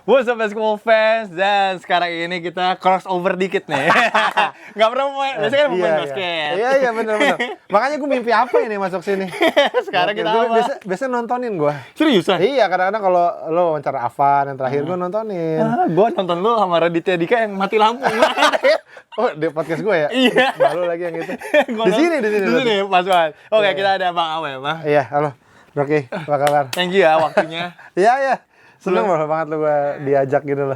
What's up basketball fans? Dan sekarang ini kita crossover dikit nih. Gak pernah main, biasanya kan main basket. Iya benar. Makanya gue mimpi apa ini masuk sini. Sekarang kita apa? Biasa nontonin gue. Seriusan? Iya, kadang-kadang kalau lo wawancara Avan yang terakhir gue nontonin. Gue nonton lu sama Raditya Dika yang mati lampu. Oh, di podcast gue ya? Iya. Malu lagi yang itu. Di sini. Pas banget. Oke, kita ada Bang Awe, Bang. Iya, halo. Oke, apa kabar? Thank you ya waktunya. Iya. Seneng banget lo gue diajak gitu loh.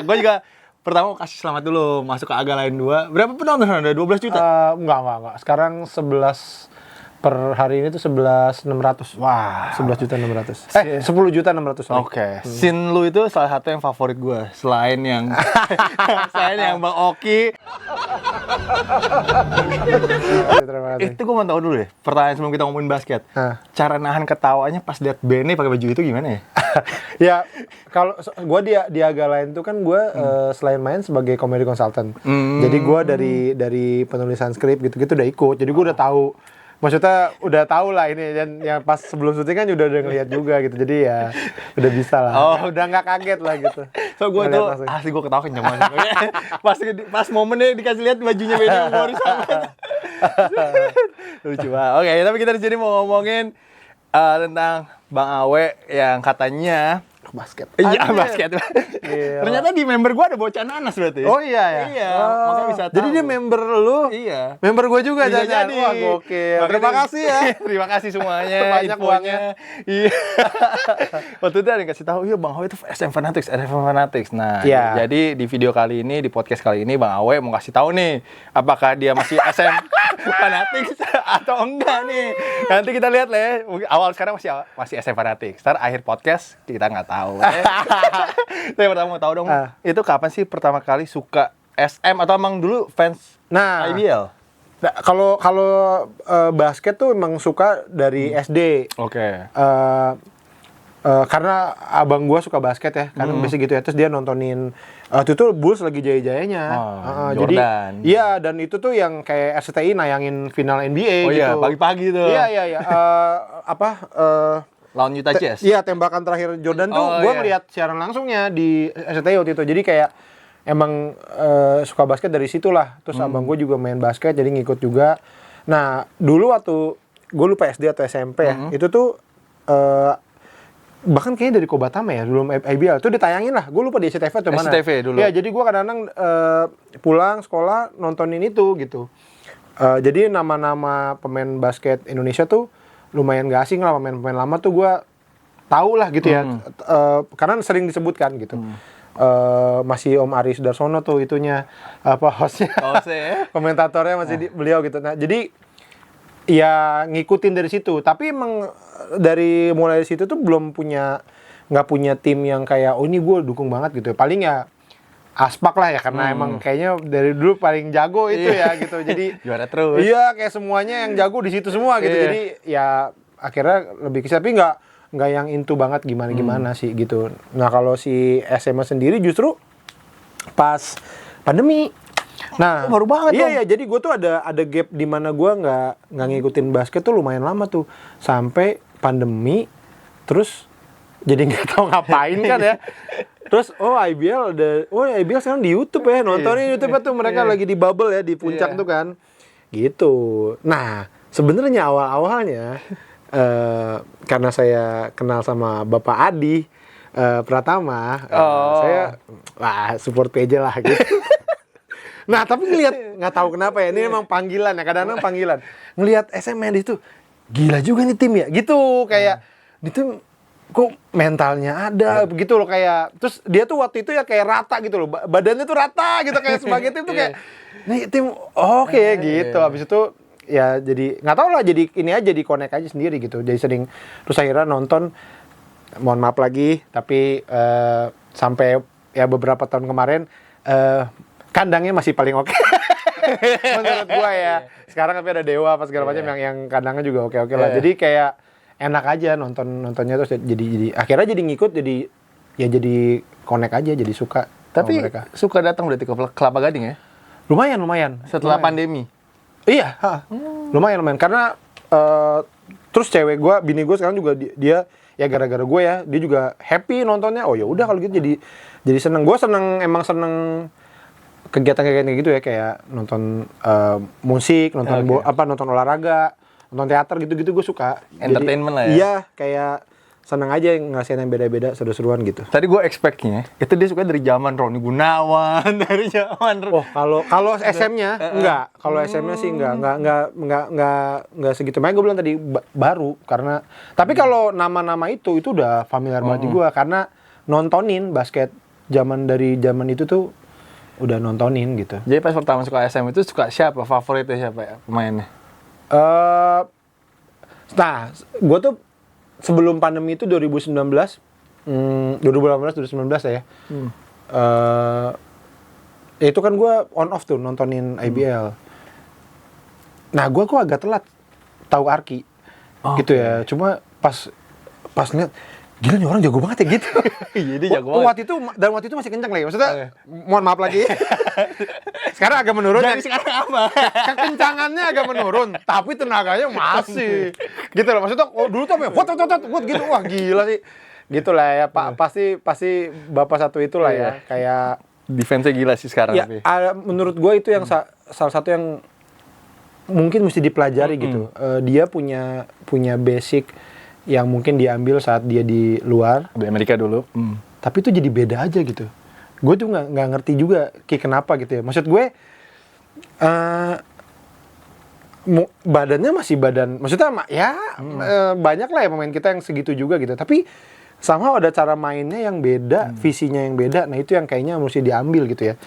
Gue juga pertama kasih selamat dulu masuk ke Aga Lain 2. Berapa penonton? Ada 12 juta? Enggak. Sekarang 11 per hari ini tuh 11.600. Wah. 11.600. 10.600. Oke. Scene lu itu salah satu yang favorit gue. Selain yang Bang Oki. Terima kasih. Itu gue mau tahu dulu deh. Pertanyaan sebelum kita ngomongin basket. Cara nahan ketawanya pas liat Bene pakai baju itu gimana ya? Ya, kalau gue di Aga Lain tuh kan gue selain main sebagai comedy consultant. Jadi gue dari penulisan skrip gitu-gitu udah ikut. Jadi gue udah tahu. Maksudnya udah tahu lah ini, dan yang pas sebelum syuting kan udah ngeliat juga gitu, jadi ya udah bisa lah. Udah nggak kaget lah gitu. So gue tuh asli gue ketawa kenceng banget. Pas momennya dikasih lihat bajunya beda humoris banget. Lucu banget. Oke, tapi kita di sini mau ngomongin tentang Bang Awe yang katanya basket. Iya, basket. Ternyata di member gua ada bocah nanas berarti. Oh iya ya. Iya, makanya bisa tahu. Jadi dia member lu. Iya. Member gua juga bisa jadi. Wah, gokil. Terima kasih ya. Terima kasih semuanya. Banyak uangnya. Iya. Waktu itu ada yang kasih tahu, "Iya, Bang Awe itu SM Fanatics." Nah, jadi di video kali ini, di podcast kali ini Bang Awe mau kasih tahu nih, apakah dia masih SM Fanatics atau enggak nih. Nanti kita lihat lah ya. Awal sekarang masih SM Fanatics. Ntar akhir podcast kita nggak tahu. Saya pertama mau tahu dong, itu kapan sih pertama kali suka SM atau emang dulu fans IBL? Kalau basket tuh emang suka dari SD. Oke. Karena abang gua suka basket ya, karena biasa gitu ya. Terus dia nontonin itu tuh Bulls lagi jaya-jayanya. Jadi iya, dan itu tuh yang kayak RCTI nayangin final NBA gitu. Iya, pagi-pagi tuh. Iya. Lawan Utah Jazz. Iya, tembakan terakhir Jordan tuh gue ngeliat siaran langsungnya di SCTI waktu itu. Jadi kayak emang suka basket dari situ lah. Terus abang gue juga main basket, jadi ngikut juga. Nah, dulu waktu gue lupa SD atau SMP ya, itu tuh bahkan kayaknya dari Kobatama ya, belum IBL. Itu ditayangin lah, gue lupa di SCTV atau mana. SCTV dulu. Iya, jadi gue kadang-kadang pulang sekolah nontonin itu gitu. Jadi nama-nama pemain basket Indonesia tuh lumayan gak asing lah, pemain lama tuh gue tahu lah gitu ya, karena sering disebutkan gitu. Masih Om Aris Darsono tuh itunya hostnya, komentatornya masih beliau gitu. Nah jadi ya ngikutin dari situ, tapi emang mulai dari situ tuh nggak punya tim yang kayak ini gue dukung banget gitu. Paling ya Aspak lah ya, karena emang kayaknya dari dulu paling jago itu ya gitu. Jadi juara terus. Iya, kayak semuanya yang jago di situ semua gitu. Jadi ya akhirnya lebih ke, tapi nggak yang into banget gimana sih gitu. Nah, kalau si SMA sendiri justru pas pandemi. Nah, baru banget iya, jadi gue tuh ada gap di mana gue nggak ngikutin basket tuh lumayan lama tuh sampai pandemi, terus jadi nggak tahu ngapain kan ya. Terus IBL sekarang di YouTube ya, nontonin YouTube tuh mereka lagi di bubble ya, di puncak tuh kan. Gitu. Nah, sebenarnya awalnya karena saya kenal sama Bapak Adi Pratama, saya support aja lah gitu. Nah, tapi nggak tahu kenapa ya, ini emang panggilan ya, kadang-kadang panggilan. Ngelihat SMN itu gila juga nih tim ya, gitu kayak itu kok mentalnya ada begitu loh, kayak terus dia tuh waktu itu ya kayak rata gitu loh, badannya tuh rata gitu, kayak sebagai tim tuh kayak nih tim oke gitu. Habis itu ya jadi nggak tahu lah, jadi ini aja, di connect aja sendiri gitu, jadi sering. Terus akhirnya nonton, mohon maaf lagi, tapi sampai ya beberapa tahun kemarin kandangnya masih paling oke. Menurut gua ya. Sekarang tapi ada Dewa apa segala macam yang kandangnya juga oke lah. Jadi kayak enak aja nontonnya, terus jadi akhirnya jadi ngikut, jadi connect aja, jadi suka. Tapi suka datang berarti ke Kelapa Gading ya? Lumayan. Setelah pandemi? Iya, lumayan. Karena Terus cewek gue, bini gue sekarang juga dia ya gara-gara gue ya, dia juga happy nontonnya. Oh ya udah kalau gitu jadi seneng. Gue emang seneng kegiatan-kegiatan kayak gitu ya, kayak nonton musik, nonton nonton olahraga, nonton teater gitu-gitu gue suka. Entertainment lah ya. Iya, kayak seneng aja ngerasain yang beda-beda, seru-seruan gitu. Tadi gue expect-nya itu dia suka dari zaman Roni Gunawan, dari zaman Oh, kalau SM-nya enggak. Kalau SM-nya sih enggak segitu. Makanya gue bilang tadi baru karena tapi kalau nama-nama itu udah familiar banget di gue karena nontonin basket dari zaman itu tuh udah nontonin gitu. Jadi pas pertama suka SM itu suka siapa? Favoritnya siapa ya pemainnya? Nah, gue tuh sebelum pandemi itu 2018 ya. Itu kan gue on off tuh nontonin IBL. Nah, gue kok agak telat tahu Arki. Gitu ya. Cuma pas lihat gila nih orang jago banget ya gitu. Jadi jago banget. Waktu itu masih kencang lagi. Maksudnya mohon maaf lagi. Sekarang agak menurun. Jadi sekarang apa? Kekencangannya agak menurun, tapi tenaganya masih. Gitu loh. Maksudnya dulu tuh what gitu. Wah, gila sih. Gitu lah ya, Pak. Pasti Bapak satu itulah ya. Kayak defense-nya gila sih sekarang. ya, menurut gue itu yang salah satu yang mungkin mesti dipelajari gitu. Dia punya basic yang mungkin diambil saat dia di luar di Amerika dulu. Tapi itu jadi beda aja gitu. Gue tuh nggak ngerti juga kenapa gitu ya. Maksud gue badannya masih badan, maksudnya banyak lah ya pemain kita yang segitu juga gitu. Tapi somehow ada cara mainnya yang beda, visinya yang beda. Nah itu yang kayaknya mesti diambil gitu ya.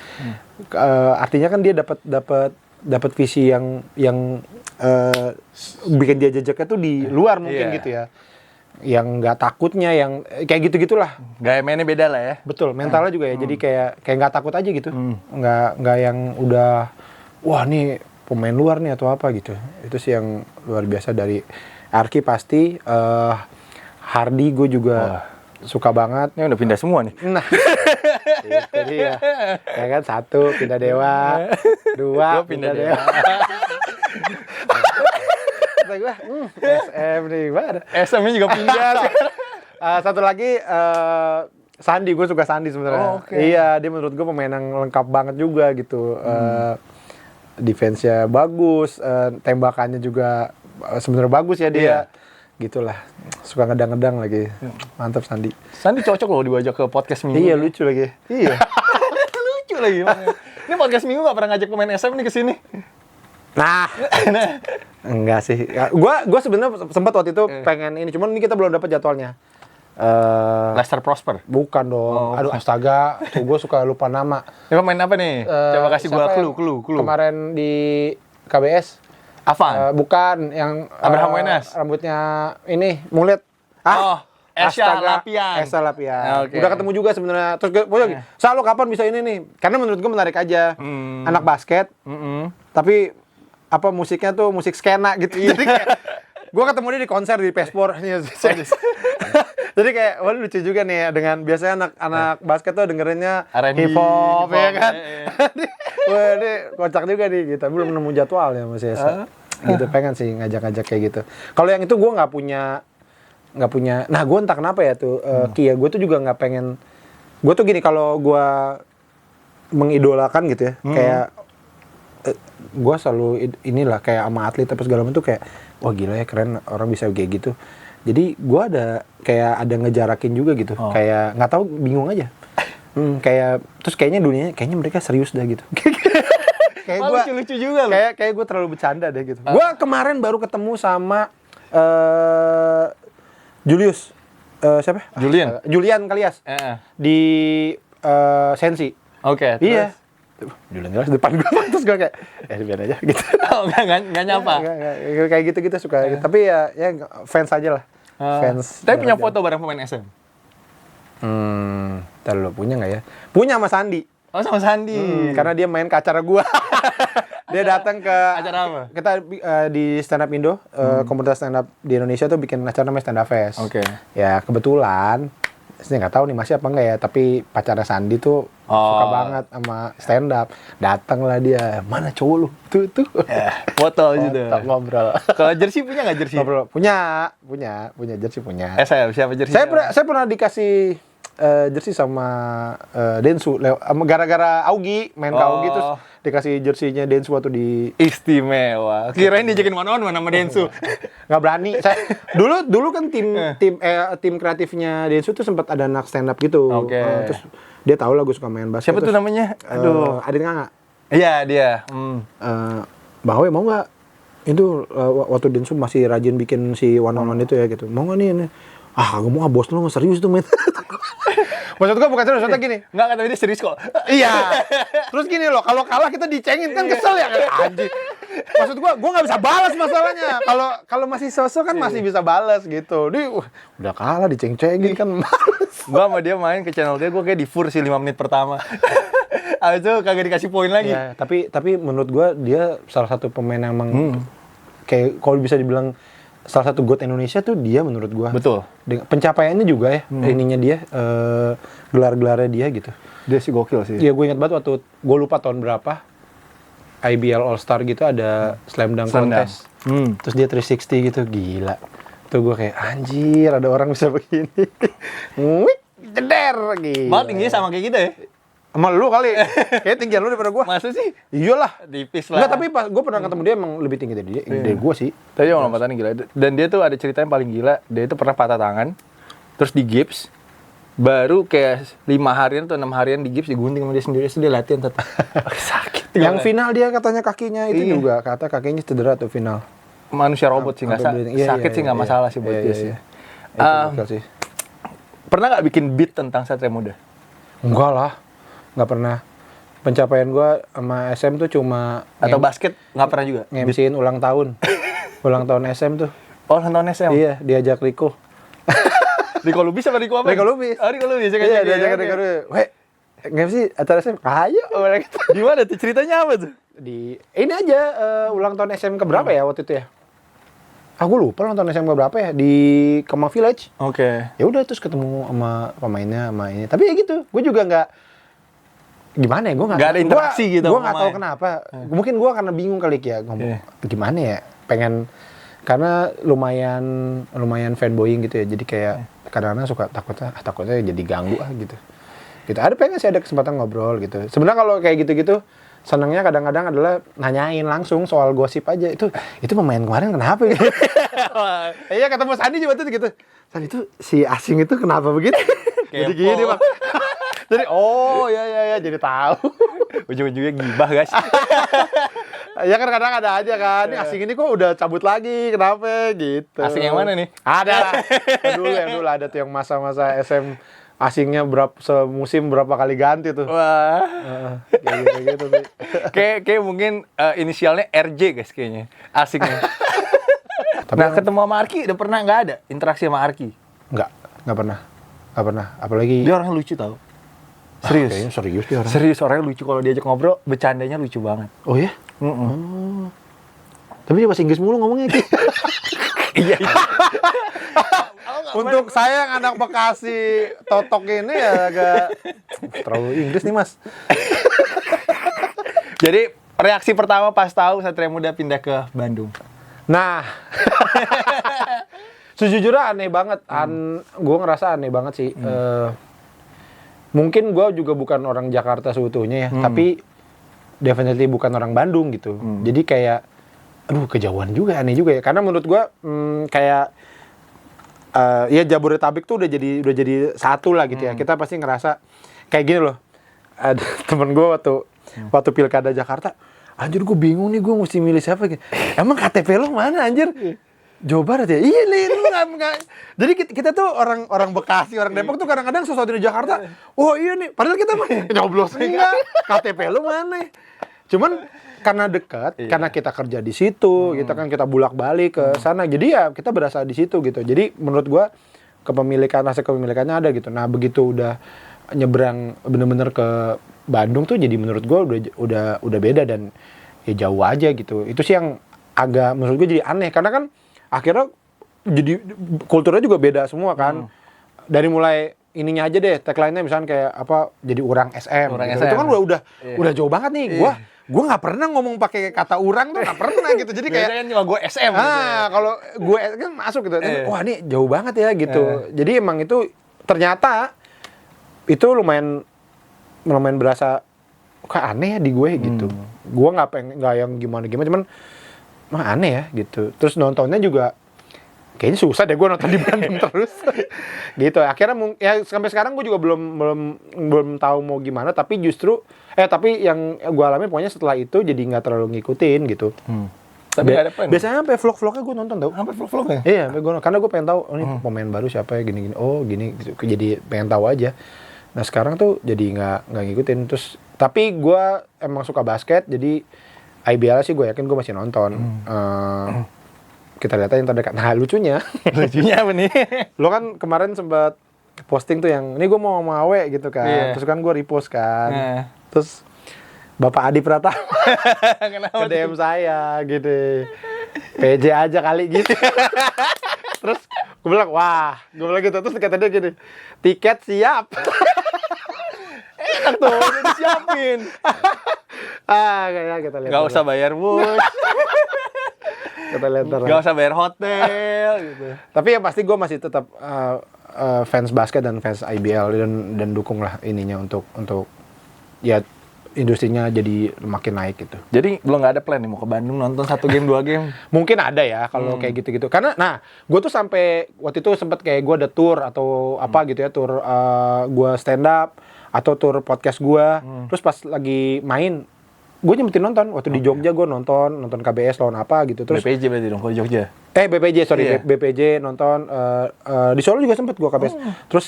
Artinya kan dia dapat visi yang bikin dia jejaknya tuh di luar mungkin gitu ya. Yang nggak takutnya, yang kayak gitu-gitulah. Gaya mainnya beda lah ya. Betul, mentalnya juga ya. Jadi kayak nggak takut aja gitu. Nggak yang udah wah nih pemain luar nih atau apa gitu. Itu sih yang luar biasa dari Arki pasti. Hardy gue juga suka banget. Ini udah pindah semua nih. Nah, itu dia. Ya kan, 1 pindah Dewa, 2 pindah Dewa. Kata gue, SM nih, gimana? SM-nya juga pindah. Satu lagi, Sandi, gue suka Sandi sebenarnya. Iya, dia menurut gue pemain yang lengkap banget juga gitu. Defense-nya bagus, tembakannya juga sebenarnya bagus ya dia. Gitulah, suka ngedang-ngedang lagi. Mantap Sandi. Sandi cocok loh diajak ke podcast Minggu. Iya, lucu lagi. Iya. Lucu lagi. Ini podcast Minggu gak pernah ngajak pemain SM nih ke sini. Nah, enggak sih. Gua sebenarnya sempat waktu itu pengen ini, cuman ini kita belum dapat jadwalnya. Lester Prosper. Bukan dong. Aduh astaga, tuh gue suka lupa nama. Ini pemain apa nih? Coba kasih gua clue. Kemarin di KBS. Avan. Bukan yang Abraham Wenas. Rambutnya ini mulet. Esya Lapian. Esya Lapian. Udah ketemu juga sebenarnya. Terus gue Salo kapan bisa ini nih? Karena menurut gue menarik aja. Anak basket. Tapi apa musiknya tuh musik skena gitu. Jadi kayak gue ketemu dia di konser di Pespor. Jadi kayak wah lucu juga nih dengan biasanya anak basket tuh dengerinnya hip hop ya kan. Wah ini kocak juga nih kita belum nemu jadwalnya masih gitu, pengen sih ngajak-ngajak kayak gitu. Kalau yang itu gue nggak punya. Nah gue entah kenapa ya tuh Kia gue tuh juga nggak pengen. Gue tuh gini, kalau gue mengidolakan gitu ya, kayak gue selalu inilah kayak sama atlet apa segala macam tuh kayak wah gila ya keren orang bisa kayak gitu. Jadi gue ada ngejarakin juga gitu, kayak nggak tahu, bingung aja. Kayak terus kayaknya mereka serius dah gitu. Kayak gue lucu juga loh. Kayak gue terlalu bercanda deh gitu. Gue kemarin baru ketemu sama Julius. Siapa? Julian Kalias. Di Sensi. Oke. Iya. Julian Kalias depan gue, terus gue kayak biar aja gitu. Nggak nyapa. Kayak gitu suka. Tapi ya fans aja lah. Fans. Tapi punya foto bareng pemain SM. Terlalu punya nggak ya? Punya sama Sandi. Oh sama Sandi. Karena dia main ke acara gua. Dia datang ke acara apa? Kita di Stand Up Indo, komunitas stand up di Indonesia tuh bikin acara namanya Stand Up Fest. Oke. Ya kebetulan saya nggak tahu nih masih apa enggak ya, tapi pacarnya Sandi tuh suka banget sama stand up. Datanglah dia, mana cowok lu? Tuh. Foto gitu. Ngobrol. Kalau jersey punya nggak jersey? Ngobrol. Punya jersey punya. Siapa jersey? Saya pernah dikasih jersey sama Densu gara-gara Augie main ke Augie terus dikasih jersey-nya Densu waktu di istimewa. Kirain diajakin one-on-one sama Densu. Nggak berani. Saya dulu kan tim kreatifnya Densu tuh sempat ada anak stand up gitu. Oke. Terus dia tahu lah gue suka main basket. Siapa tuh namanya? Aduh. Adit Nganga. Iya, dia. Bang Awe mau nggak? Itu waktu Densu masih rajin bikin si one-on-one itu ya gitu. Mau nggak nih? Gue mau bos lu serius tuh men. Maksud gue bukan serius, maksudnya gini. Enggak, tapi dia serius kok. Iya. Terus gini loh, kalau kalah kita dicengin kan kesel ya kan anjing. Maksud gue nggak bisa balas masalahnya. Kalau masih sosok kan masih bisa balas gitu. Dia udah kalah diceng-cengin kan males. Gue sama dia main ke channel dia, gue kayak di fur sih 5 menit pertama. Abis itu kagak dikasih poin lagi. Ya, tapi menurut gue dia salah satu pemain yang emang kayak kalau bisa dibilang salah satu GOAT Indonesia tuh dia menurut gua. Betul. Pencapaiannya juga ya, ininya dia, gelar-gelarnya dia gitu. Dia sih gokil sih. Iya, gue ingat banget waktu, gue lupa tahun berapa, IBL All Star gitu ada Slam Dunk Contest. Terus dia 360 gitu, gila. Tuh gue kayak, anjir ada orang bisa begini. Wih, jeder gitu. Malah tingginya sama kayak gitu ya? Sama lu kali, kayaknya tinggian lu daripada gua. Masa sih? Iyalah. Tipis lah. Enggak, tapi pas gua pernah ketemu dia emang lebih tinggi dari dia, dari gua sih. Tapi yang lompatannya gila. Dan dia tuh ada cerita yang paling gila. Dia itu pernah patah tangan, terus di gips, baru kayak 5 harian atau 6 harian di gips, digunting sama dia sendiri, terus dia latihan tetap. Sakit. Yang final dia katanya kakinya itu juga, kata kakinya cedera tuh final. Manusia robot sih, nggak sakit sih, nggak masalah sih buat dia sih. Sih. Pernah nggak bikin beat tentang Satria Muda? Enggak lah. Nggak pernah. Pencapaian gue sama SM tuh cuma atau basket nggak pernah juga nge-MC-in ulang tahun SM tuh. Ulang tahun SM? Iya, diajak Riko. Riko Lubis apa Riko apa? Riko Lubis. Riko Lubis. Iya, diajak Riko Lubis. Weh, nge-MC acara SM? Ayo. Di mana tuh ceritanya apa tuh? Di ini aja ulang tahun SM keberapa ya waktu itu ya? Aku lupa ulang tahun SM keberapa ya di Kemang Village. Oke. Ya udah terus ketemu sama pemainnya sama ini. Tapi ya gitu, gue juga nggak gimana ya, gue nggak ada interaksi gitu. Gue nggak tahu kenapa. Mungkin gue karena bingung kali ya ngomong gimana ya. Pengen karena lumayan fanboying gitu ya. Jadi kayak kadang-kadang suka takutnya jadi ganggu gitu. Gitu. Ada pengen sih ada kesempatan ngobrol gitu. Sebenarnya kalau kayak gitu-gitu senangnya kadang-kadang adalah nanyain langsung soal gosip aja. Itu pemain kemarin kenapa gitu. Iya ketemu Sandi juga tuh gitu. Sandi itu si asing itu kenapa begitu? Jadi gini Bang. Jadi ya jadi tahu. Ujung-ujungnya gibah guys. Ya kan kadang ada aja kan. Ini asing ini kok udah cabut lagi, kenapa gitu. Asing yang mana nih? Ada lah. Yang dulu ada tuh yang masa-masa SM asingnya semusim berapa kali ganti tuh. Wah. Kayak gitu tuh. Kayak mungkin inisialnya RJ guys kayaknya. Asingnya. Nah, ketemu sama Arki udah pernah nggak ada interaksi sama Arki? Nggak pernah. Apalagi dia orang lucu tau. Serius? Kayaknya serius dia orang. Serius, orangnya lucu. Kalau diajak ngobrol, bercandanya lucu banget. Oh ya? Tapi dia bahasa Inggris mulu ngomongnya. Iya. Untuk saya yang anak Bekasi, totok ini ya agak terlalu Inggris nih mas. Jadi reaksi pertama pas tahu Satria Muda pindah ke Bandung? Nah, sejujurnya aneh banget. Gue ngerasa aneh banget sih. Mungkin gue juga bukan orang Jakarta seutuhnya ya, tapi definitely bukan orang Bandung gitu. Jadi kayak, kejauhan juga, aneh juga ya. Karena menurut gue kayak ya Jabodetabek tuh udah jadi satu lah gitu ya. Kita pasti ngerasa kayak gini loh. Ada temen gue waktu pilkada Jakarta, anjir gue bingung nih gue mesti milih siapa gitu. Emang KTP lo mana anjir? Jawa Barat ya? Iya nih, lu nggak. Jadi kita tuh orang Bekasi, orang Depok tuh kadang-kadang sesuatu di Jakarta. Oh iya nih, padahal kita mah nyoblos enggak. KTP lu mana? Cuman karena dekat, karena kita kerja di situ, kita bolak-balik ke sana. Jadi ya kita berasa di situ gitu. Jadi menurut gua rasa kepemilikannya ada gitu. Nah begitu udah nyebrang bener-bener ke Bandung tuh, jadi menurut gua udah beda dan ya jauh aja gitu. Itu sih yang agak menurut gua jadi aneh karena kan akhirnya jadi kulturnya juga beda semua kan. Dari mulai ininya aja deh, tagline-nya misalnya kayak apa, jadi orang SM. Orang gitu. SM. Itu kan udah jauh banget nih. Gue nggak pernah ngomong pakai kata orang tuh, nggak pernah gitu. Jadi kayak biasanya cuma gue SM gitu ya. kalau gue kan masuk gitu. Wah, ini jauh banget ya gitu. Jadi emang itu ternyata itu lumayan berasa kayak aneh ya di gue gitu. Gue nggak yang gimana, cuman mah aneh ya gitu. Terus nontonnya juga kayaknya susah deh gue nonton di Bandung terus. Gitu. Akhirnya ya sampai sekarang gue juga belum tahu mau gimana, tapi yang gue alami pokoknya setelah itu jadi nggak terlalu ngikutin gitu. Tapi ada apa? Biasanya sampai vlog-vlognya gue nonton tau. Sampai vlog-vlognya? Iya, karena gue pengen tahu, oh ini pemain baru siapa ya, gini-gini. Oh gini, gitu. Jadi pengen tahu aja. Nah sekarang tuh jadi nggak ngikutin. Terus tapi gue emang suka basket, jadi IBL sih gue yakin gue masih nonton. Kita lihat aja yang terdekat. Nah lucunya Apa nih? lo kan kemarin sempat posting tuh yang ini gue mau sama Awe gitu kan. Iya. Terus kan gue repost kan. Terus Bapak Adi Pratama Kenapa ke DM saya gitu. PJ aja kali gitu. Terus gue bilang gitu. Terus kata dia gini, tiket siap. Enak tuh, udah disiapin. Kayak kita lihat. Gak usah bayar bus, Kita lihat ntar. gak usah bayar hotel gitu. Tapi yang pasti gue masih tetap fans basket dan fans IBL dan dukung lah ininya untuk ya industrinya jadi makin naik gitu. Jadi belum nggak ada plan nih mau ke Bandung nonton 1 game 2 game? Mungkin ada ya kalau kayak gitu-gitu. Karena gue tuh sampai waktu itu sempet kayak gue ada tour atau apa gitu ya, tour gue stand up atau tour podcast gue. Terus pas lagi main gue nyempetin nonton. Waktu di Jogja gue nonton KBS lawan apa gitu. Terus BPJ berarti dong kalau Jogja. BPJ Iya. BPJ nonton di Solo juga sempet gue KBS. Terus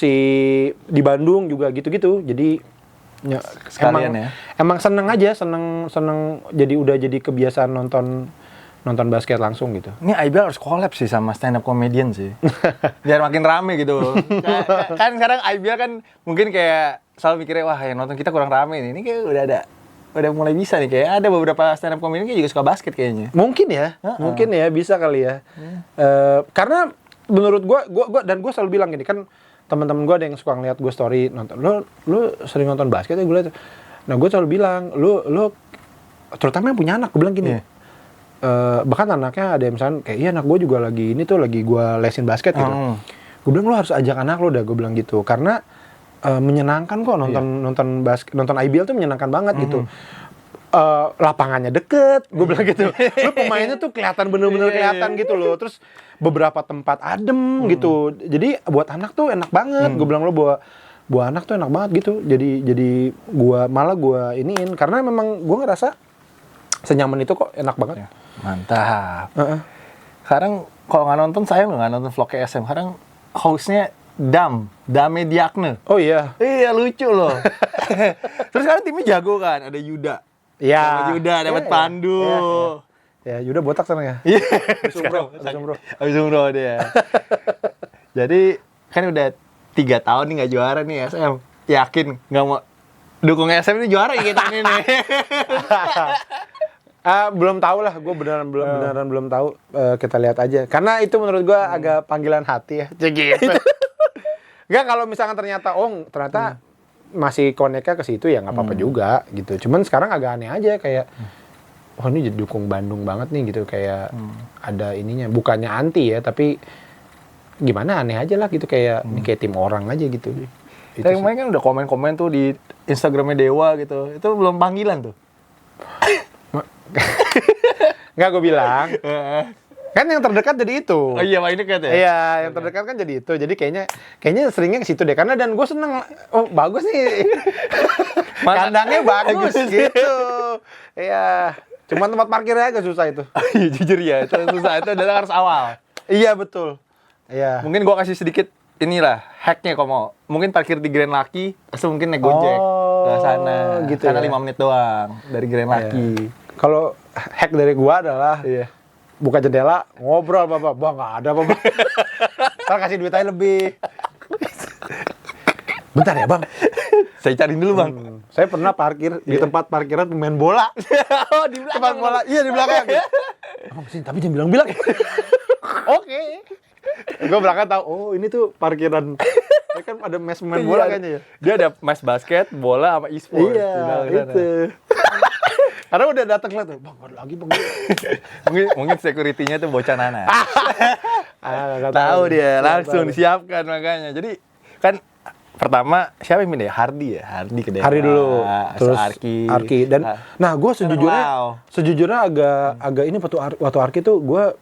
di Bandung juga gitu-gitu. Jadi Sekalian ya. Emang seneng aja, seneng udah jadi kebiasaan nonton basket langsung gitu. Ini IBL harus collab sih sama stand up comedian sih. Biar makin rame gitu. Kan sekarang IBL kan mungkin kayak selalu mikirnya wah yang nonton kita kurang rame nih. Ini kayak udah mulai bisa nih, kayak ada beberapa stand up comedian yang juga suka basket kayaknya. Mungkin ya, bisa kali ya. Karena menurut gua dan gua selalu bilang gini kan, teman-teman gue ada yang suka ngeliat gue story nonton, lu sering nonton basket ya gue liat. Nah gue selalu bilang, lu terutama yang punya anak, gue bilang gini, bahkan anaknya ada yang misalnya kayak, iya anak gue juga lagi gue lesin basket gitu. Gue bilang lu harus ajak anak lu dah, gue bilang gitu, karena menyenangkan kok nonton basket, nonton IBL tuh menyenangkan banget gitu. Lapangannya deket, gue bilang gitu. Lu pemainnya tuh kelihatan bener-bener kelihatan gitu loh. Terus beberapa tempat adem gitu. Jadi buat anak tuh enak banget. Gue bilang lo buat anak tuh enak banget gitu. Jadi gue iniin karena memang gue ngerasa senyaman itu kok, enak banget. Mantap. Sekarang kalau nggak nonton, saya nggak nonton vlog SM. Sekarang hostnya Dame Diakne. Oh iya. Iya lucu loh. Terus sekarang timnya jago kan, ada Yuda. Iya. Yuda dapat Pandu. Ya, Yuda botak sana ya. Iya. Habis umroh dia. Jadi kan udah 3 tahun nih nggak juara nih SM. Yakin nggak mau dukung SM ini juara ya kita ini nih. Belum tahu lah, gue beneran belum tahu. Kita lihat aja. Karena itu menurut gue agak panggilan hati ya. Gitu. Enggak, kalau misalkan ternyata masih connect-nya ke situ ya nggak apa-apa juga gitu. Cuman sekarang agak aneh aja kayak ini jadi dukung Bandung banget nih gitu, kayak ada ininya, bukannya anti ya, tapi gimana, aneh aja lah gitu, kayak ini kayak tim orang aja gitu. Tapi kemarin kan udah komen-komen tuh di Instagramnya Dewa gitu. Itu belum panggilan tuh. Nggak, gue bilang kan yang terdekat jadi itu. Oh iya, ini kan ya? Iya, yang terdekat kan jadi itu. Jadi kayaknya seringnya ke situ deh. Karena dan gue seneng, oh bagus nih. Kandangnya bagus gitu. Iya. Cuma tempat parkirnya agak susah itu. Iya, jujur ya, itu susah. Itu datang harus awal. Iya, betul. Iya. Mungkin gua kasih sedikit inilah hacknya kalau mau. Mungkin parkir di Grand Lucky, terus mungkin naik Gojek ke sana. Gitu sana ya? 5 menit doang dari Grand Lucky. Kalau hack dari gua adalah buka jendela, ngobrol, Bapak. Bang, nggak ada, Bapak. Ntar kasih duit aja lebih. Bentar ya, Bang. Saya cariin dulu, Bang. Saya pernah parkir di tempat parkiran pemain bola. Oh, di belakang. Tempat bola. Iya, di belakang. Oh, sini, tapi jangan bilang-bilang. Oke. Gue belakang tahu, oh ini tuh parkiran Ya kan ada mes main bola kayaknya ya. Dia ada mes basket, bola sama e-sport. Iya, itu. Karena udah datang lah tuh, bang, ada lagi bang. mungkin security-nya tuh bocah nanas. Nggak Tahu dia, Nggak langsung tahu. disiapkan makanya. Jadi kan pertama siapa yang pindah ya? Hardy ya? Hardy ke Dewa. Hari dulu, terus Arki. dan nah gue Wow. sejujurnya agak ini waktu Arki tuh gue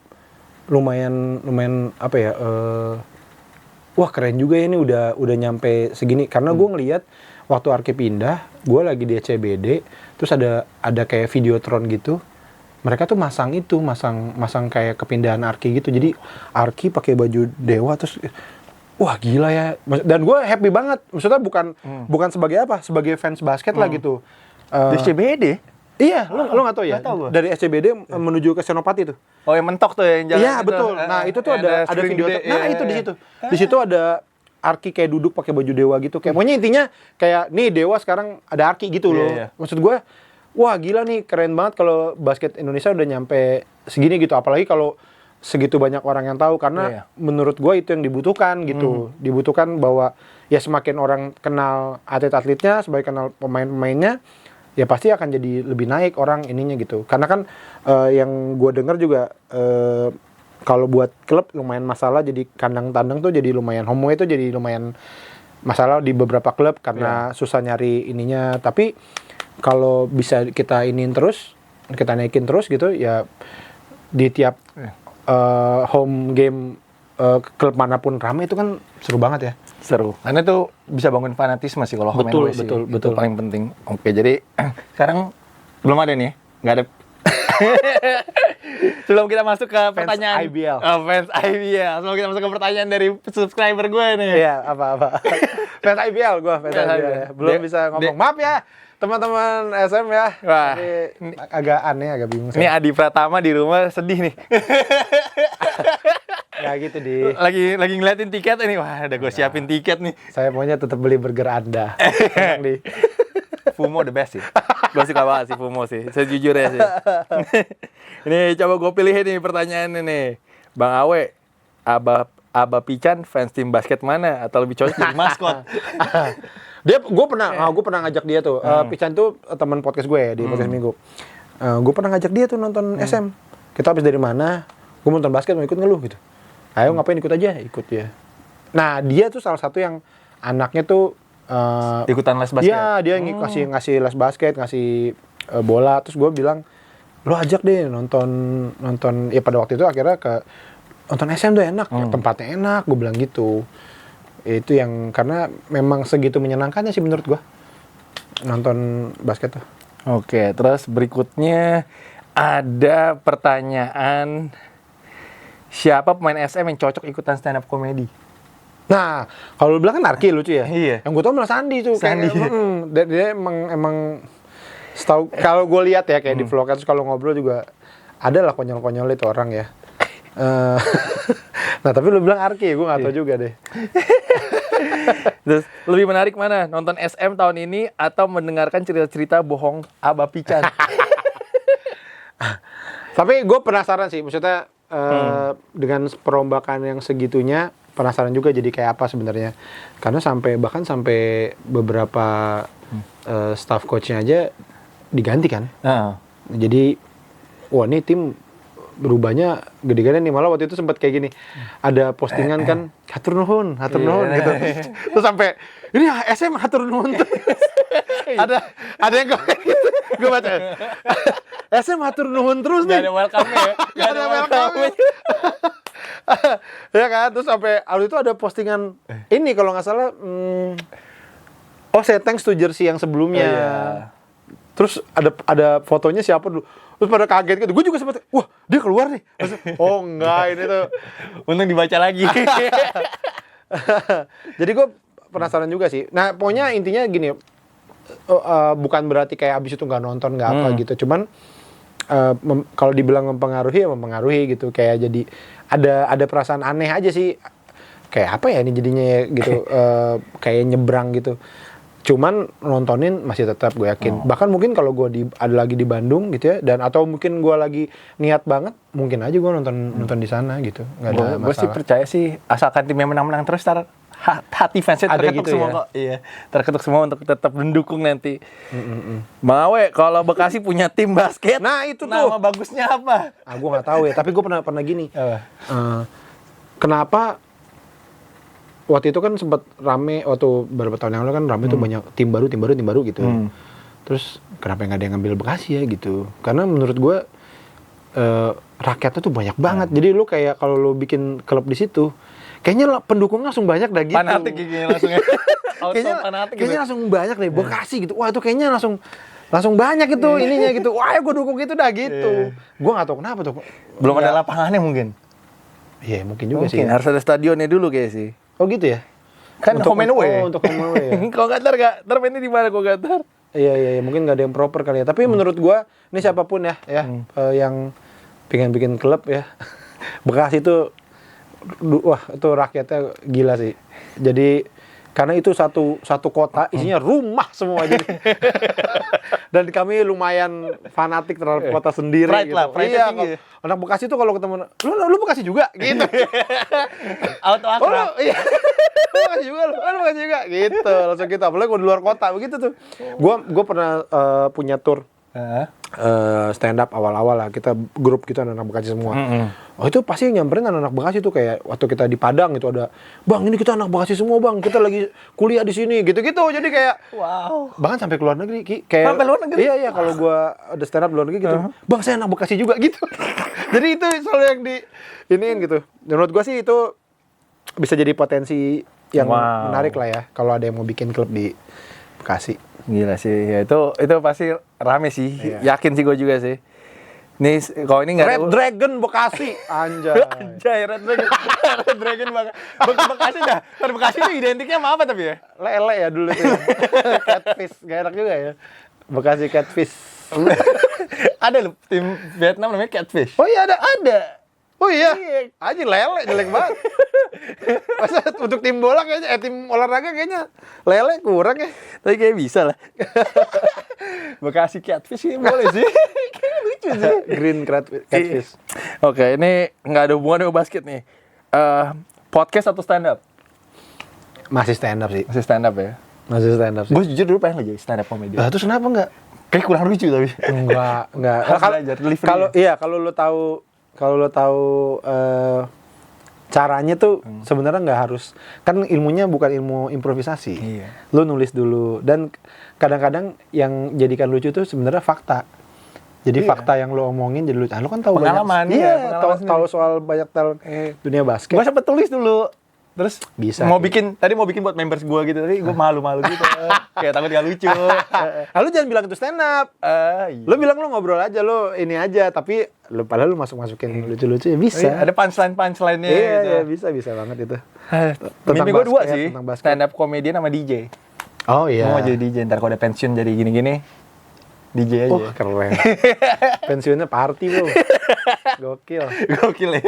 lumayan apa ya, wah keren juga ya ini udah nyampe segini, karena gue ngelihat waktu Arki pindah, gue lagi di CBD, terus ada kayak videotron gitu, mereka tuh masang kayak kepindahan Arki gitu, jadi Arki pakai baju Dewa terus wah gila ya, dan gue happy banget, maksudnya bukan sebagai apa, sebagai fans basket lah gitu. Di CBD? Iya, lo nggak tahu ya? Nggak tahu gua. Dari SCBD menuju ke Senopati tuh. Oh yang mentok tuh yang jalan. Iya betul. Nah itu tuh ada video. Nah itu di situ. Di situ ada Arki kayak duduk pakai baju Dewa gitu. Kayak pokoknya intinya kayak nih Dewa sekarang ada Arki gitu loh. Iya. Maksud gue, wah gila nih keren banget kalau basket Indonesia udah nyampe segini gitu. Apalagi kalau segitu banyak orang yang tahu, karena menurut gue itu yang dibutuhkan gitu. Dibutuhkan bahwa ya semakin orang kenal atlet-atletnya, semakin kenal pemain-pemainnya, ya pasti akan jadi lebih naik orang ininya gitu. Karena kan yang gue dengar juga kalau buat klub lumayan masalah, jadi kandang tandang tuh jadi lumayan, homo itu jadi lumayan masalah di beberapa klub karena susah nyari ininya. Tapi kalau bisa kita iniin terus, kita naikin terus gitu ya, di tiap home game klub manapun ramai itu kan seru banget ya. Seru. Karena itu bisa bangun fanatisme sih kalau home and away sih. Betul. Itu paling penting. Oke, jadi sekarang belum ada nih, nggak ada. Sebelum kita masuk ke pertanyaan IBL. Fans IBL. Sebelum kita masuk ke pertanyaan dari subscriber gue nih. Iya, apa. Fans IBL gue, fans IBL ya. Belum bisa ngomong. Maaf ya, teman-teman SM ya. Wah. Ini agak aneh, agak bingung. Ini Adi Pratama di rumah sedih nih. Ya gitu di. Lagi ngeliatin tiket ini. Wah, udah gue siapin tiket nih. Saya maunya tetap beli burger Anda. Tenang, di. Fumo the best sih. Gue suka banget sih Fumo sih. Sejujurnya sih. Ini coba gue pilihin nih pertanyaannya nih. Bang Awe, Aba Pican fans tim basket mana? Atau lebih cocok jadi maskot? Gue pernah ngajak dia tuh. Pican tuh teman podcast gue ya di podcast Minggu. Gue pernah ngajak dia tuh nonton SM. Kita habis dari mana? Gue nonton basket, mau ikut ngeluh gitu. Ayo ngapain ikut aja, ikut ya. Nah dia tuh salah satu yang anaknya tuh Ikutan les basket? Iya, dia ngasih les basket, ngasih bola. Terus gue bilang, lo ajak deh nonton. Ya pada waktu itu akhirnya nonton SM tuh enak, tempatnya enak, gue bilang gitu. Itu yang, karena memang segitu menyenangkannya sih menurut gue, nonton basket tuh. Oke, terus berikutnya ada pertanyaan, siapa pemain SM yang cocok ikutan stand up comedy? Nah, kalau lu bilang kan Arki lucu ya. Iya. Yang gue tau malah Sandi tuh. Sandi. Dia emang setahu, kalau gue lihat ya kayak di vlog, terus kalau ngobrol juga ada lah konyol-konyol itu orang ya. Nah tapi lu bilang Arki, gue nggak tahu juga deh. Terus lebih menarik mana? Nonton SM tahun ini atau mendengarkan cerita-cerita bohong Aba Pican? Tapi gue penasaran sih, maksudnya dengan perombakan yang segitunya, penasaran juga jadi kayak apa sebenarnya. Karena bahkan sampai beberapa staff coachnya aja diganti kan. Jadi wah ini tim berubahnya gede-gede nih. Malah waktu itu sempat kayak gini, ada postingan kan, hatur nuhun gitu. Terus sampai ini SM hatur nuhun tuh. ada yang gue baca SM hatur nuhun terus nih. Gak ada welcome-nya ya? Gak ada welcome-nya. Ya kan, terus sampai waktu itu ada postingan ini kalau nggak salah, saya thanks to jersey yang sebelumnya. Terus ada fotonya siapa dulu, terus pada kaget gitu. Gue juga sempat, wah dia keluar nih. Oh enggak, ini tuh Untung dibaca lagi. Jadi gue penasaran juga sih. Nah pokoknya intinya gini, bukan berarti kayak abis itu nggak nonton nggak apa gitu. Cuman kalau dibilang mempengaruhi ya mempengaruhi gitu. Kayak jadi ada perasaan aneh aja sih. Kayak apa ya ini jadinya ya gitu. Kayak nyebrang gitu. Cuman nontonin masih tetap gue yakin. Bahkan mungkin kalau gue ada lagi di Bandung gitu ya, dan atau mungkin gue lagi niat banget, mungkin aja gue nonton di sana gitu. Nggak ada masalah. Gue sih percaya sih, asalkan timnya menang-menang terus, tar hati fansnya Ada terketuk gitu semua ya? kok. Iya, terketuk semua untuk tetap mendukung nanti. Bang Awe, kalau Bekasi punya tim basket, Nah, itu tuh. nama bagusnya apa? Gue nggak tahu ya, tapi gue pernah gini. Kenapa waktu itu kan sempat rame waktu beberapa tahun yang lalu kan rame tuh banyak tim baru gitu. Terus kenapa nggak ada yang ngambil Bekasi ya gitu? Karena menurut gue rakyatnya tuh banyak banget. Jadi lu kayak kalau lu bikin klub di situ, kayaknya pendukungnya langsung banyak dah gitu. Fanatik kayaknya langsung ya. Kayaknya langsung banyak deh Bekasi gitu. Wah itu kayaknya langsung banyak itu ininya gitu. Wah gue dukung gitu dah gitu. Gue nggak tahu kenapa tuh. Belum ada lapangannya mungkin. Iya mungkin juga sih. Mungkin harus ada stadionnya dulu kayak sih. Oh gitu ya? Kan home and away. Untuk home and away ya. Kalau Qatar nggak, ntar mainnya di mana kok Qatar? Iya, mungkin nggak ada yang proper kali ya. Tapi menurut gua, ini siapapun ya, yang pengen bikin klub ya, Bekasi itu, wah itu rakyatnya gila sih. Jadi karena itu satu kota isinya rumah semua jadi. Dan kami lumayan fanatik terhadap kota sendiri. Pride gitu. lah, pride-nya tinggi. Anak Bekasi tuh kalau ketemu, lu Bekasi juga gitu. Auto akrab. Iya. Lu Bekasi juga lu Bekasi juga gitu. Langsung gitu. Apalagi gua di luar kota begitu tuh. Gua pernah punya tour stand up awal-awal lah. Kita grup kita anak Bekasi semua. Oh itu pasti nyamperin anak Bekasi tuh kayak waktu kita di Padang itu ada, "Bang, ini kita anak Bekasi semua, Bang. Kita lagi kuliah di sini." Gitu-gitu. Jadi kayak Wow. bahkan sampai ke luar negeri, kayak Sampai luar negeri? Iya, kalau gua ada stand up di luar negeri gitu. "Bang, saya anak Bekasi juga." gitu. Jadi itu selalu yang di iniin gitu. Menurut gua sih itu bisa jadi potensi yang menarik lah ya kalau ada yang mau bikin klub di Bekasi. Gila sih, ya itu pasti rame sih. Iya. Yakin sih gue juga sih. Nih, kalau ini nggak Red Dragon Bekasi, anjay. Anjay, Red Dragon. Red Dragon Bekasi dah. Red Bekasi itu identiknya sama apa tapi ya? Lele ya dulu tuh. Catfish, gak enak juga ya. Bekasi Catfish. Ada loh tim Vietnam namanya Catfish. Oh iya ada. Oh iya. Aja lele jelek banget. Masa untuk tim bola kayaknya, tim olahraga kayaknya lele kurang ya. Tapi kayak bisa lah. Bekasi Catfish ini boleh sih. Kayaknya lucu sih. Green Catfish. Oke, ini nggak ada hubungan dengan basket nih. Podcast atau stand up? Masih stand up sih. Masih stand up ya. Masih stand up sih. Gue jujur dulu pengen lagi stand up comedy. Lah terus kenapa enggak? Kayak kurang lucu tapi. Enggak. Harus belajar delivery. Kalau lo tahu caranya tuh sebenarnya nggak harus, kan ilmunya bukan ilmu improvisasi. Iya. Lo nulis dulu, dan kadang-kadang yang jadikan lucu tuh sebenarnya fakta. Jadi fakta yang lo omongin jadi lucu. Lo kan tahu pengalaman. banyak. Iya, tahu soal banyak talent dunia basket. Gue sempet tulis dulu. Terus Bisa, mau gitu. bikin buat members gue gitu, tapi gue malu-malu gitu. Kayak takut gak lucu. Lalu jangan bilang itu stand up. Iya. Lo bilang lo ngobrol aja, lo ini aja, tapi lo padahal lo masukin lucu-lucu ya bisa. Iya, ada punchline-nya Iya, gitu. iya, bisa banget itu. Mimpi gue dua basket, sih, tentang basket. stand up comedian sama DJ. Oh iya. Gue mau jadi DJ, ntar kalau udah pensiun jadi gini-gini, DJ aja. Oh keren. Pensiunnya party bro. Gokil. Gokil ya.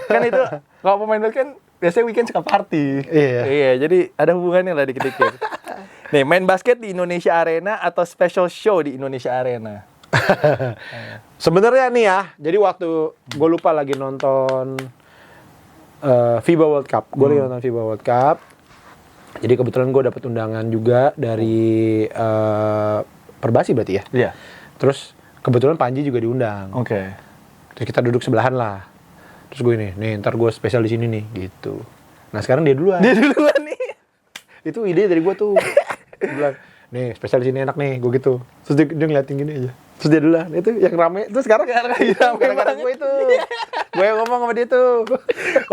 Kan itu, kalau pemain basket kan biasanya weekend suka party. Iya. Jadi ada hubungannya lah dikit-dikit. Nih, main basket di Indonesia Arena atau special show di Indonesia Arena? Sebenarnya nih ya, jadi waktu gue lupa lagi nonton FIBA World Cup. Gue lagi nonton FIBA World Cup. Jadi kebetulan gue dapet undangan juga dari Perbasi berarti ya. Iya. Terus kebetulan Panji juga diundang. Oke. Terus kita duduk sebelahan lah. Terus gue nih ntar gue spesial di sini nih gitu. Nah sekarang dia duluan. Dia duluan nih. Itu ide dari gue tuh. Dia bilang, nih spesial di sini enak nih, gue gitu. Terus dia ngeliatin gini aja. Terus dia duluan, itu yang rame. Terus sekarang gara-gara gue itu. Gue yang ngomong sama dia tuh.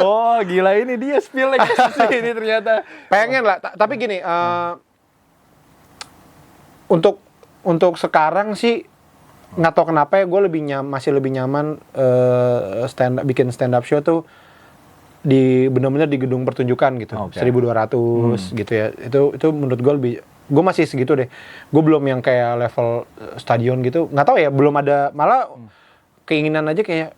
Oh gila, ini dia spill lagi ini ternyata. Pengen lah, tapi gini, untuk sekarang sih nggak tahu kenapa ya gue masih lebih nyaman bikin stand up show tuh di benar-benar di gedung pertunjukan gitu. 1.200 gitu ya. Itu menurut gue masih segitu deh. Gue belum yang kayak level stadion gitu. Nggak tahu ya, belum ada, malah keinginan aja kayak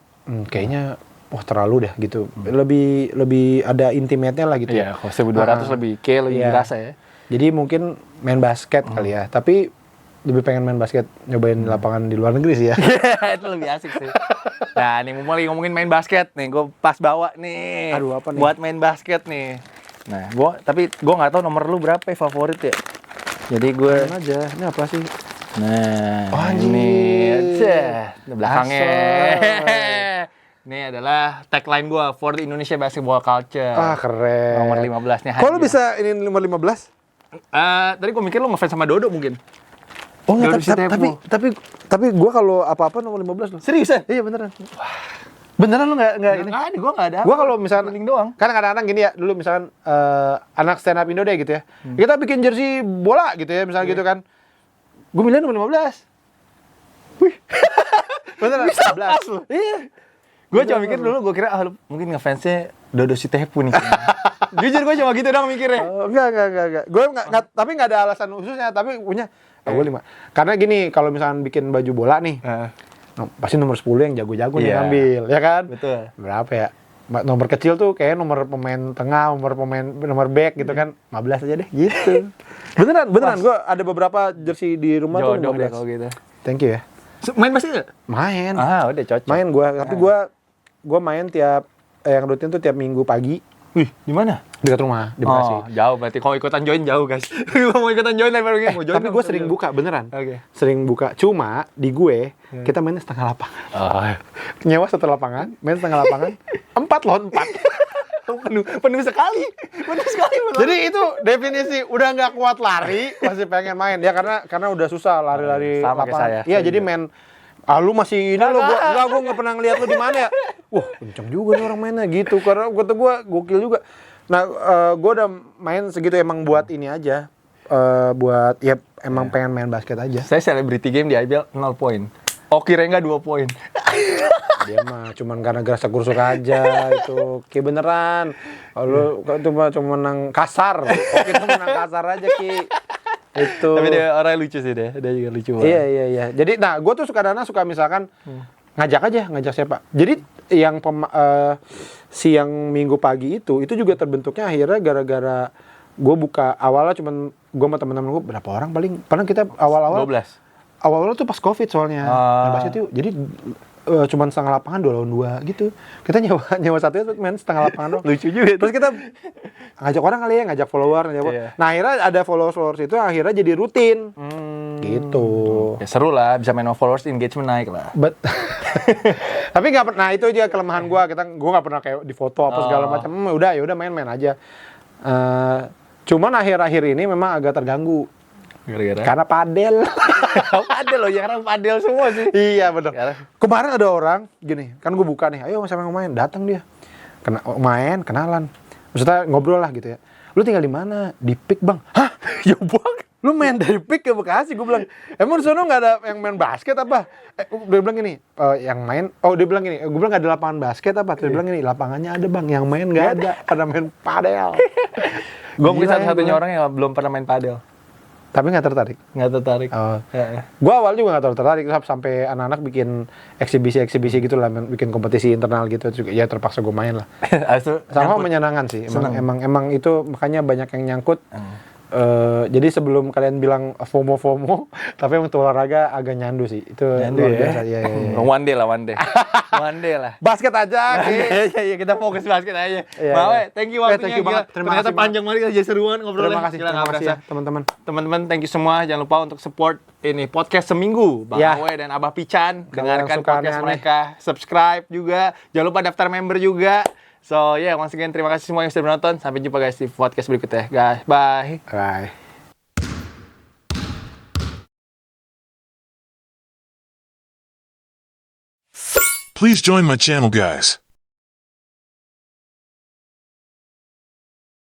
kayaknya wah terlalu deh gitu. Lebih ada intimate-nya lah gitu. Iya, kalau 1.200 lebih lebih berasa ya. Jadi mungkin main basket kali ya. Tapi lebih pengen main basket, nyobain lapangan di luar negeri sih ya. Itu lebih asik sih. Nah, nih mau lagi ngomongin main basket nih, gue pas bawa nih. Aduh, apa nih? Buat main basket nih. Nah, tapi gue nggak tahu nomor lu berapa ya favorit ya. Jadi gue aja. Ini apa sih? Nah, anjir. ini belakangnya. Ini adalah tagline gue for the Indonesia basketball culture. Keren. Nomor 15-nya. Kok lu bisa ini nomor 15? Tadi gue mikir lu ngefans sama Dodo mungkin. Oh enggak, Dodo tapi gue kalau apa-apa nomor 15 loh. Seriusan? Iya beneran. Beneran lu enggak ini? Nggak ada, gue nggak ada. Gue kalau misalkan link doang. kan kadang-kadang gini ya, dulu misalkan anak stand up Indo deh gitu ya. Kita bikin jersey bola gitu ya, misalnya gitu kan. Gue milih nomor 15. Wih. Beneran 15 loh. Iya. Gue cuma mikir dulu, gue kira lu mungkin ngefansnya Dodo Sitepu nih. Jujur gue cuma gitu doang mikirnya. Enggak. Gue enggak, tapi enggak ada alasan khususnya, tapi punya gue 5. Karena gini, kalau misalkan bikin baju bola nih, pasti nomor 10 yang jago-jago nih ngambil, ya kan? Betul. Berapa ya? Nomor kecil tuh kayak nomor pemain tengah, nomor back gitu kan. 15 aja deh, gitu. Beneran. Gue ada beberapa jersey di rumah tuh Jodoh 15. deh kalau gitu. Thank you ya. Main basket nggak? Main. Udah cocok. Main gue, tapi gue main tiap yang rutin tuh tiap minggu pagi. Wih, di mana? Dekat rumah, di Bekasi. Jauh berarti. Kalau ikutan join jauh, guys. Mau ikutan join lah baru mau join. Tapi gue sering buka, beneran. Oke. Sering buka. Cuma di gue, kita mainnya setengah lapangan. Nyewa satu lapangan, main setengah lapangan. 4 lawan 4. penuh sekali. Jadi itu definisi udah nggak kuat lari, masih pengen main. Ya karena udah susah lari-lari Sama kayak lapangan. saya. Iya, jadi main lu masih ini lo, gue nggak pernah ngeliat lu di mana ya. Wah, kenceng juga nih orang mainnya gitu. Karena kata gue gokil juga. Nah, gue udah main segitu emang buat ini aja. Buat ya emang pengen main basket aja. Saya celebrity game di IBL 0 poin. Oki Rengga 2 poin. Dia mah cuman karena gerasa kurusuk aja itu. Ki beneran. Lu itu mah cuma menang kasar. Oki itu menang kasar aja Ki. Itu. Tapi dia orangnya lucu sih deh. Dia juga lucu banget. Iya. Jadi gue tuh suka misalkan ngajak siapa. Jadi yang siang minggu pagi itu juga terbentuknya akhirnya gara-gara gue buka awalnya cuman gue sama temen-temen gue berapa orang paling. Padahal kita awal-awal 12. Awal-awal tuh pas Covid soalnya. Main basket itu jadi cuman setengah lapangan 2 lawan 2 gitu. Kita nyewa satu itu main setengah lapangan doang. Lucu juga. Terus kita ngajak orang kali ya, ngajak follower. Nah akhirnya ada followers itu akhirnya jadi rutin. Gitu. Ya seru lah, bisa main followers, engagement naik lah. Tapi nggak pernah, nah itu aja kelemahan gue nggak pernah kayak di foto apa segala macam. Udah main aja. Cuman akhir-akhir ini memang agak terganggu. Gara-gara? Karena padel. Padel loh, sekarang padel semua sih. Iya bener. Kemarin ada orang gini, kan gue buka nih, ayo siapa yang mau main, datang dia. Main, kenalan. Maksudnya ngobrol lah gitu ya. Lu tinggal di mana? Di PIK bang. Hah? Ya bang, lu main dari PIK ke Bekasi? Gue bilang, emang di sana nggak ada yang main basket apa? Dia bilang gini, yang main, dia bilang gini, gue bilang nggak ada lapangan basket apa? Dia bilang gini, lapangannya ada bang, yang main nggak ada, pada main padel. Gue mungkin satu-satunya orang yang belum pernah main padel. Tapi nggak tertarik? Nggak tertarik. Gue awal juga nggak tertarik, sampai anak-anak bikin eksibisi gitu lah, bikin kompetisi internal gitu, ya terpaksa gue main lah. Sama menyenangkan sih, emang itu makanya banyak yang nyangkut. Jadi sebelum kalian bilang FOMO, tapi untuk olahraga agak nyandu sih. Itu luar biasa. Iya. One day lah. Basket aja. Iya, kita fokus basket aja. Mawe, thank you waktunya. Ternyata panjang banget jadi seruan ngobrolnya. Terima kasih ya, teman-teman. Teman-teman, thank you semua. Jangan lupa untuk support ini podcast seminggu Bang Awe dan Abah Pican. Dengarkan podcast mereka, subscribe juga. Jangan lupa daftar member juga. So once again terima kasih semua yang sudah menonton. Sampai jumpa guys di podcast berikutnya guys. Bye. Please join my channel guys.